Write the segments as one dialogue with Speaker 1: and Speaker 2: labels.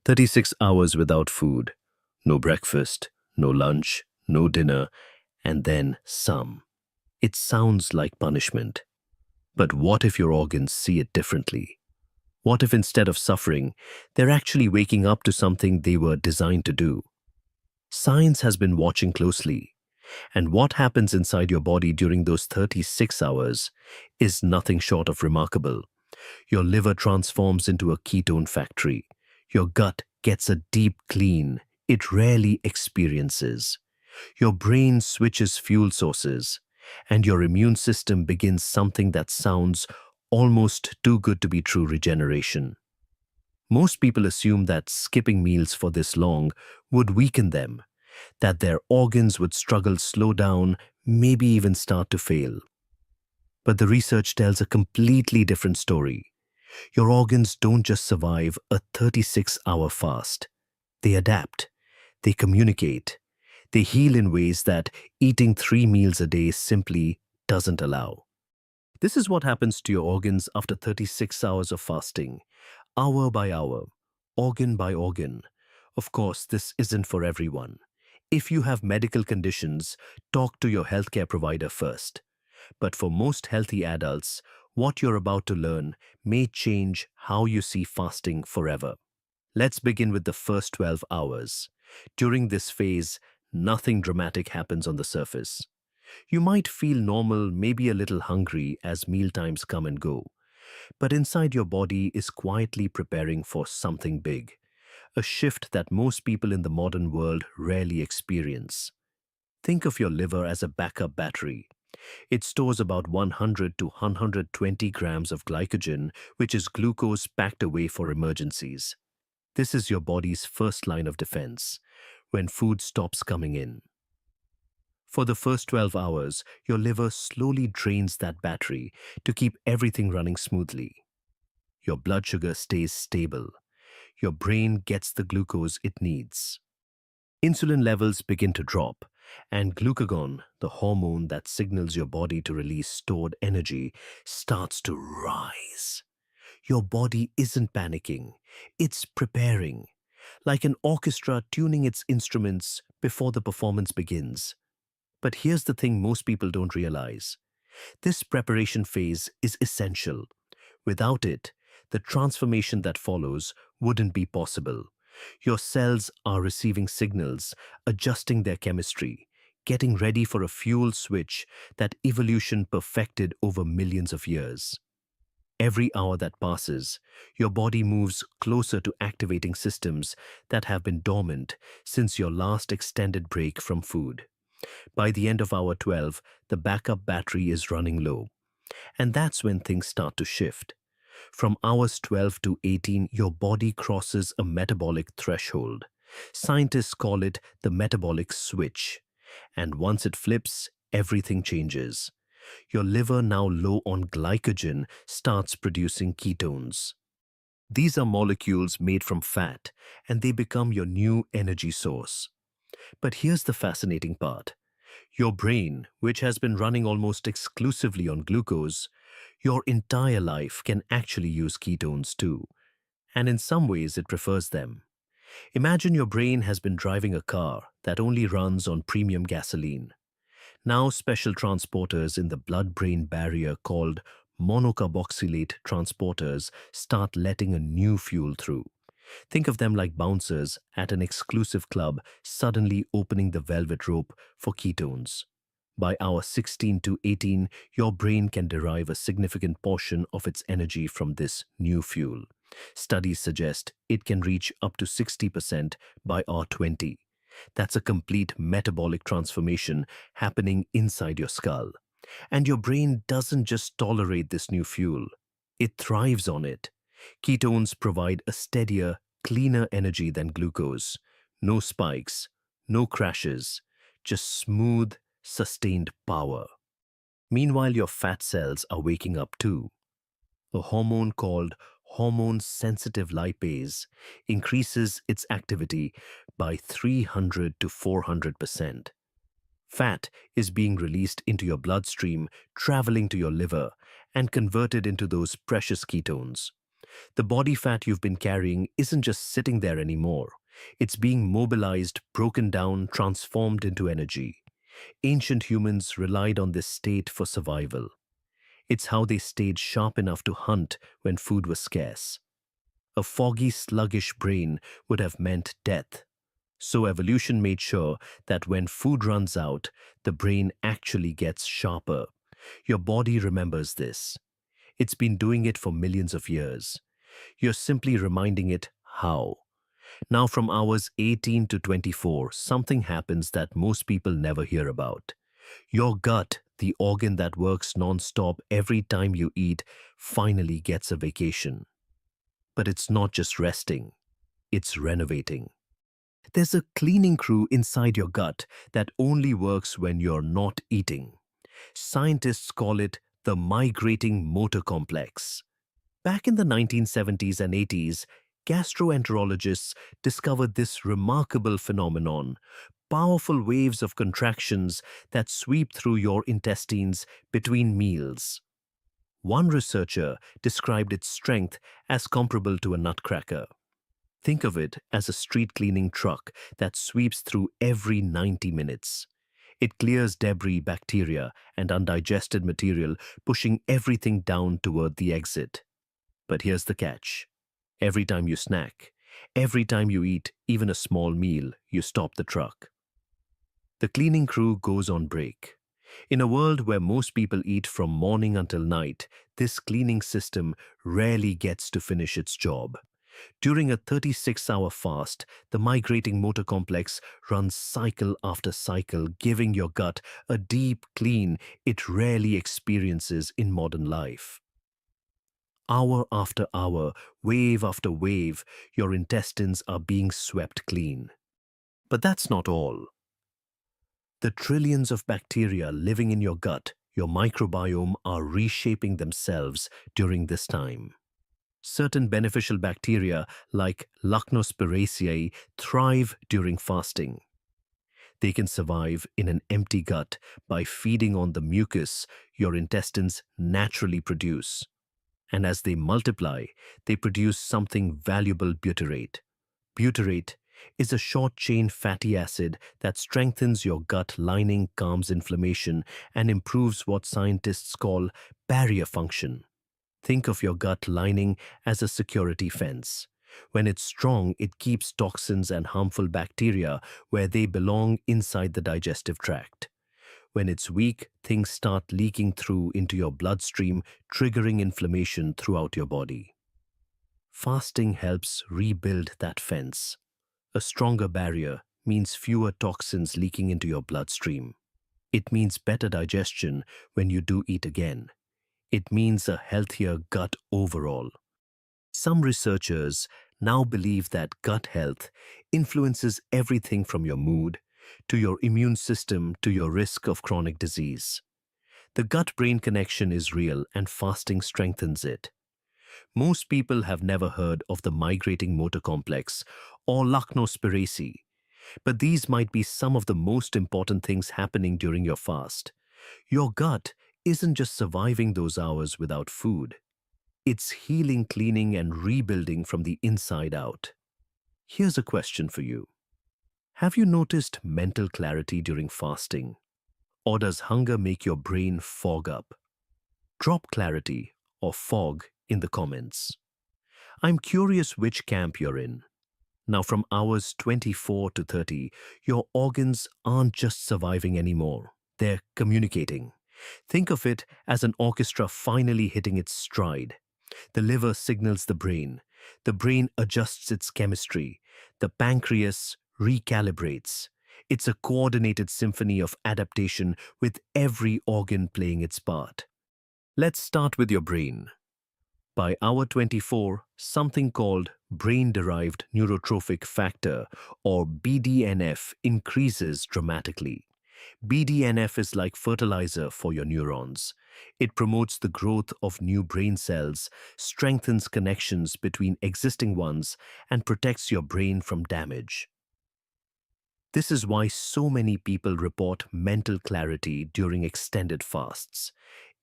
Speaker 1: 36 hours without food, no breakfast, no lunch, no dinner, and then some. It sounds like punishment. But what if your organs see it differently? What if instead of suffering, they're actually waking up to something they were designed to do? Science has been watching closely, and what happens inside your body during those 36 hours is nothing short of remarkable. Your liver transforms into a ketone factory. Your gut gets a deep clean it rarely experiences. Your brain switches fuel sources, and your immune system begins something that sounds almost too good to be true: regeneration. Most people assume that skipping meals for this long would weaken them, that their organs would struggle, slow down, maybe even start to fail. But the research tells a completely different story. Your organs don't just survive a 36-hour fast. They adapt, they communicate, they heal in ways that eating 3 meals a day simply doesn't allow. This is what happens to your organs after 36 hours of fasting, hour by hour, organ by organ. Of course, this isn't for everyone. If you have medical conditions, talk to your healthcare provider first. But for most healthy adults, what you're about to learn may change how you see fasting forever. Let's begin with the first 12 hours. During this phase, nothing dramatic happens on the surface. You might feel normal, maybe a little hungry as mealtimes come and go. But inside your body is quietly preparing for something big, a shift that most people in the modern world rarely experience. Think of your liver as a backup battery. It stores about 100 to 120 grams of glycogen, which is glucose packed away for emergencies. This is your body's first line of defense when food stops coming in. For the first 12 hours, your liver slowly drains that battery to keep everything running smoothly. Your blood sugar stays stable. Your brain gets the glucose it needs. Insulin levels begin to drop, and glucagon, the hormone that signals your body to release stored energy, starts to rise. Your body isn't panicking, it's preparing, like an orchestra tuning its instruments before the performance begins. But here's the thing most people don't realize. This preparation phase is essential. Without it, the transformation that follows wouldn't be possible. Your cells are receiving signals, adjusting their chemistry, getting ready for a fuel switch that evolution perfected over millions of years. Every hour that passes, your body moves closer to activating systems that have been dormant since your last extended break from food. By the end of hour 12, the backup battery is running low. And that's when things start to shift. From hours 12 to 18, your body crosses a metabolic threshold. Scientists call it the metabolic switch. And once it flips, everything changes. Your liver, now low on glycogen, starts producing ketones. These are molecules made from fat, and they become your new energy source. But here's the fascinating part. Your brain, which has been running almost exclusively on glucose, your entire life can actually use ketones too. And in some ways, it prefers them. Imagine your brain has been driving a car that only runs on premium gasoline. Now, special transporters in the blood-brain barrier called monocarboxylate transporters start letting a new fuel through. Think of them like bouncers at an exclusive club suddenly opening the velvet rope for ketones. By hour 16 to 18, your brain can derive a significant portion of its energy from this new fuel. Studies suggest it can reach up to 60% by hour 20. That's a complete metabolic transformation happening inside your skull. And your brain doesn't just tolerate this new fuel, it thrives on it. Ketones provide a steadier, cleaner energy than glucose. No spikes, no crashes, just smooth, sustained power. Meanwhile, your fat cells are waking up too. A hormone called hormone-sensitive lipase increases its activity by 300 to 400%. Fat is being released into your bloodstream, traveling to your liver, and converted into those precious ketones. The body fat you've been carrying isn't just sitting there anymore. It's being mobilized, broken down, transformed into energy. Ancient humans relied on this state for survival. It's how they stayed sharp enough to hunt when food was scarce. A foggy, sluggish brain would have meant death. So evolution made sure that when food runs out, the brain actually gets sharper. Your body remembers this. It's been doing it for millions of years. You're simply reminding it how. Now, from hours 18 to 24, something happens that most people never hear about. Your gut, the organ that works non-stop every time you eat, finally gets a vacation. But it's not just resting, it's renovating. There's a cleaning crew inside your gut that only works when you're not eating. Scientists call it the migrating motor complex. Back in the 1970s and 80s, gastroenterologists discovered this remarkable phenomenon: powerful waves of contractions that sweep through your intestines between meals. One researcher described its strength as comparable to a nutcracker. Think of it as a street cleaning truck that sweeps through every 90 minutes. It clears debris, bacteria, and undigested material, pushing everything down toward the exit. But here's the catch. Every time you snack, every time you eat even a small meal, you stop the truck. The cleaning crew goes on break. In a world where most people eat from morning until night, this cleaning system rarely gets to finish its job. During a 36-hour fast, the migrating motor complex runs cycle after cycle, giving your gut a deep clean it rarely experiences in modern life. Hour after hour, wave after wave, your intestines are being swept clean. But that's not all. The trillions of bacteria living in your gut, your microbiome, are reshaping themselves during this time. Certain beneficial bacteria, like Lactospiraceae, thrive during fasting. They can survive in an empty gut by feeding on the mucus your intestines naturally produce. And as they multiply, they produce something valuable: butyrate. Butyrate is a short-chain fatty acid that strengthens your gut lining, calms inflammation, and improves what scientists call barrier function. Think of your gut lining as a security fence. When it's strong, it keeps toxins and harmful bacteria where they belong, inside the digestive tract. When it's weak, things start leaking through into your bloodstream, triggering inflammation throughout your body. Fasting helps rebuild that fence. A stronger barrier means fewer toxins leaking into your bloodstream. It means better digestion when you do eat again. It means a healthier gut overall. Some researchers now believe that gut health influences everything from your mood to your immune system to your risk of chronic disease. The gut-brain connection is real, and fasting strengthens it. Most people have never heard of the migrating motor complex or Lactospiraceae, but these might be some of the most important things happening during your fast. Your gut isn't just surviving those hours without food. It's healing, cleaning, and rebuilding from the inside out. Here's a question for you. Have you noticed mental clarity during fasting? Or does hunger make your brain fog up? Drop clarity or fog in the comments. I'm curious which camp you're in. Now, from hours 24 to 30, your organs aren't just surviving anymore. They're communicating. Think of it as an orchestra finally hitting its stride. The liver signals the brain adjusts its chemistry, the pancreas recalibrates. It's a coordinated symphony of adaptation with every organ playing its part. Let's start with your brain. By hour 24, something called brain-derived neurotrophic factor, or BDNF, increases dramatically. BDNF is like fertilizer for your neurons. It promotes the growth of new brain cells, strengthens connections between existing ones, and protects your brain from damage. This is why so many people report mental clarity during extended fasts.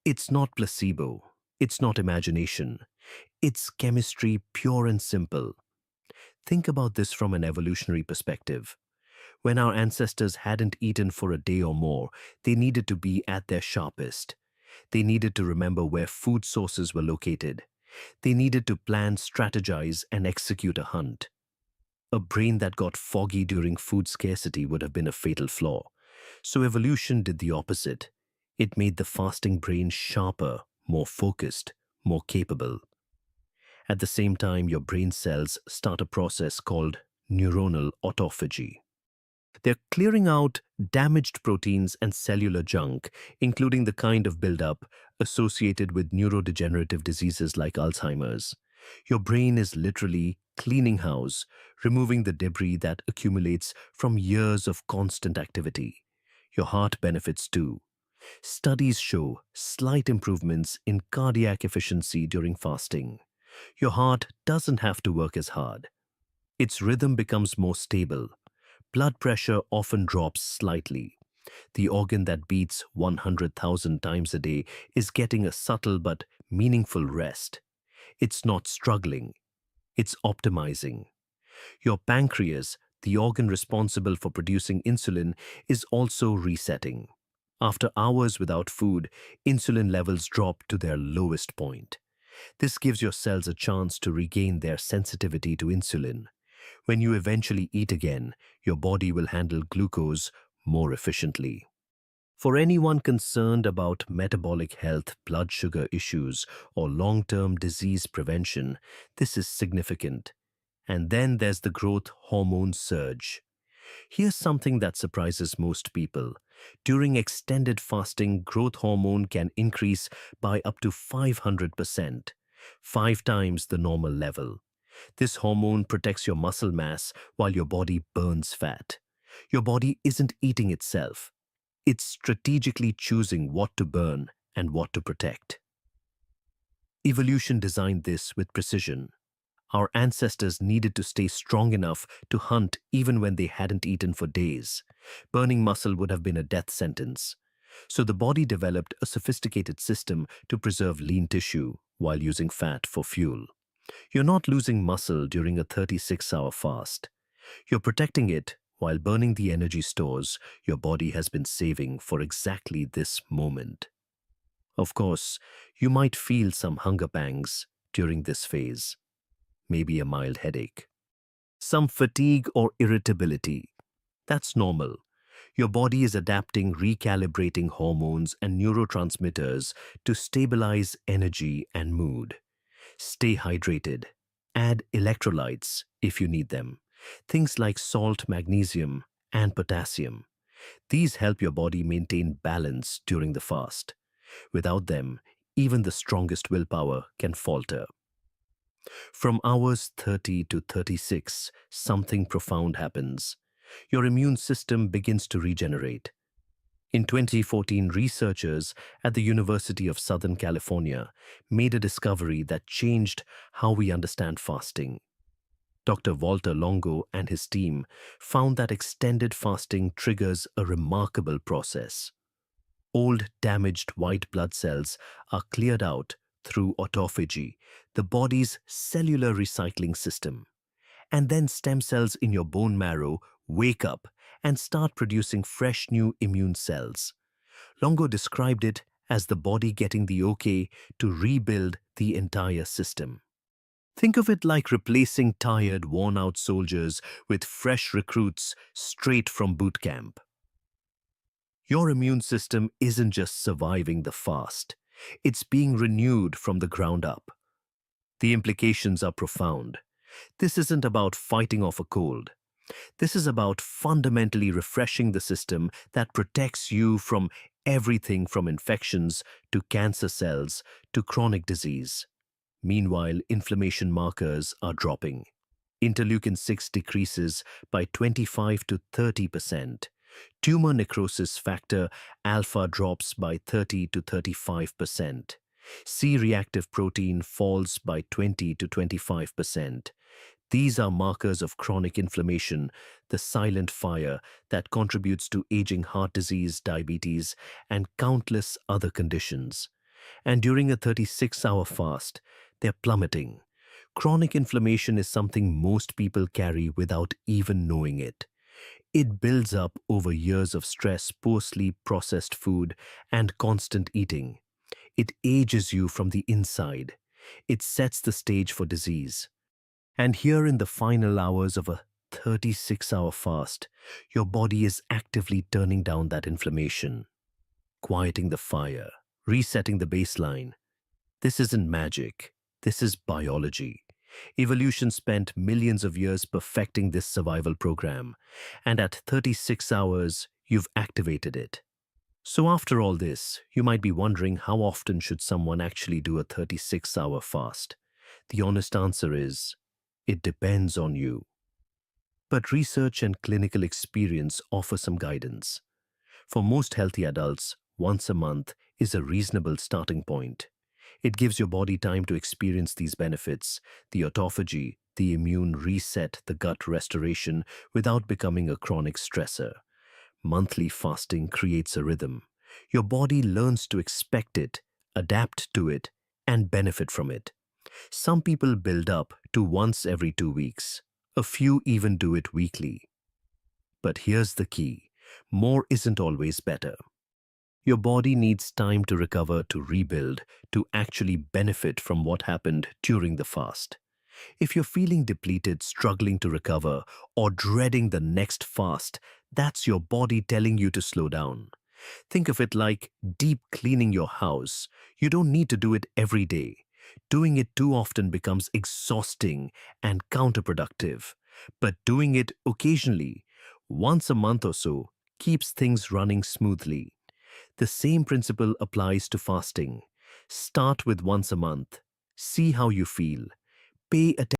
Speaker 1: It's not placebo. It's not imagination. It's chemistry pure and simple. Think about this from an evolutionary perspective. When our ancestors hadn't eaten for a day or more, they needed to be at their sharpest. They needed to remember where food sources were located. They needed to plan, strategize, and execute a hunt. A brain that got foggy during food scarcity would have been a fatal flaw. So evolution did the opposite. It made the fasting brain sharper, more focused, more capable. At the same time, your brain cells start a process called neuronal autophagy. They're clearing out damaged proteins and cellular junk, including the kind of buildup associated with neurodegenerative diseases like Alzheimer's. Your brain is literally cleaning house, removing the debris that accumulates from years of constant activity. Your heart benefits too. Studies show slight improvements in cardiac efficiency during fasting. Your heart doesn't have to work as hard. Its rhythm becomes more stable. Blood pressure often drops slightly. The organ that beats 100,000 times a day is getting a subtle but meaningful rest. It's not struggling, it's optimizing. Your pancreas, the organ responsible for producing insulin, is also resetting. After hours without food, insulin levels drop to their lowest point. This gives your cells a chance to regain their sensitivity to insulin. When you eventually eat again, your body will handle glucose more efficiently. For anyone concerned about metabolic health, blood sugar issues, or long-term disease prevention, this is significant. And then there's the growth hormone surge. Here's something that surprises most people. During extended fasting, growth hormone can increase by up to 500%, 5 times the normal level. This hormone protects your muscle mass while your body burns fat. Your body isn't eating itself. It's strategically choosing what to burn and what to protect. Evolution designed this with precision. Our ancestors needed to stay strong enough to hunt even when they hadn't eaten for days. Burning muscle would have been a death sentence. So the body developed a sophisticated system to preserve lean tissue while using fat for fuel. You're not losing muscle during a 36-hour fast. You're protecting it while burning the energy stores your body has been saving for exactly this moment. Of course, you might feel some hunger pangs during this phase, maybe a mild headache, some fatigue or irritability. That's normal. Your body is adapting, recalibrating hormones and neurotransmitters to stabilize energy and mood. Stay hydrated. Add electrolytes if you need them. Things like salt, magnesium, and potassium. These help your body maintain balance during the fast. Without them, even the strongest willpower can falter. From hours 30 to 36, something profound happens. Your immune system begins to regenerate. In 2014, researchers at the University of Southern California made a discovery that changed how we understand fasting. Dr. Walter Longo and his team found that extended fasting triggers a remarkable process. Old, damaged white blood cells are cleared out through autophagy, the body's cellular recycling system. And then stem cells in your bone marrow wake up and start producing fresh new immune cells. Longo described it as the body getting the okay to rebuild the entire system. Think of it like replacing tired, worn-out soldiers with fresh recruits straight from boot camp. Your immune system isn't just surviving the fast, it's being renewed from the ground up. The implications are profound. This isn't about fighting off a cold. This is about fundamentally refreshing the system that protects you from everything from infections to cancer cells to chronic disease. Meanwhile, inflammation markers are dropping. Interleukin-6 decreases by 25 to 30%. Tumor necrosis factor alpha drops by 30 to 35%. C-reactive protein falls by 20 to 25%. These are markers of chronic inflammation, the silent fire that contributes to aging heart disease, diabetes, and countless other conditions. And during a 36-hour fast, they're plummeting. Chronic inflammation is something most people carry without even knowing it. It builds up over years of stress, poor-sleep, processed food, and constant eating. It ages you from the inside. It sets the stage for disease. And here in the final hours of a 36-hour fast, your body is actively turning down that inflammation, quieting the fire, resetting the baseline. This isn't magic. This is biology. Evolution spent millions of years perfecting this survival program, and at 36 hours, you've activated it. So after all this, you might be wondering how often should someone actually do a 36-hour fast? The honest answer is, it depends on you. But research and clinical experience offer some guidance. For most healthy adults, once a month is a reasonable starting point. It gives your body time to experience these benefits, the autophagy, the immune reset, the gut restoration, without becoming a chronic stressor. Monthly fasting creates a rhythm. Your body learns to expect it, adapt to it, and benefit from it. Some people build up to once every 2 weeks. A few even do it weekly. But here's the key. More isn't always better. Your body needs time to recover, to rebuild, to actually benefit from what happened during the fast. If you're feeling depleted, struggling to recover, or dreading the next fast, that's your body telling you to slow down. Think of it like deep cleaning your house. You don't need to do it every day. Doing it too often becomes exhausting and counterproductive. But doing it occasionally, once a month or so, keeps things running smoothly. The same principle applies to fasting. Start with once a month. See how you feel. Pay attention.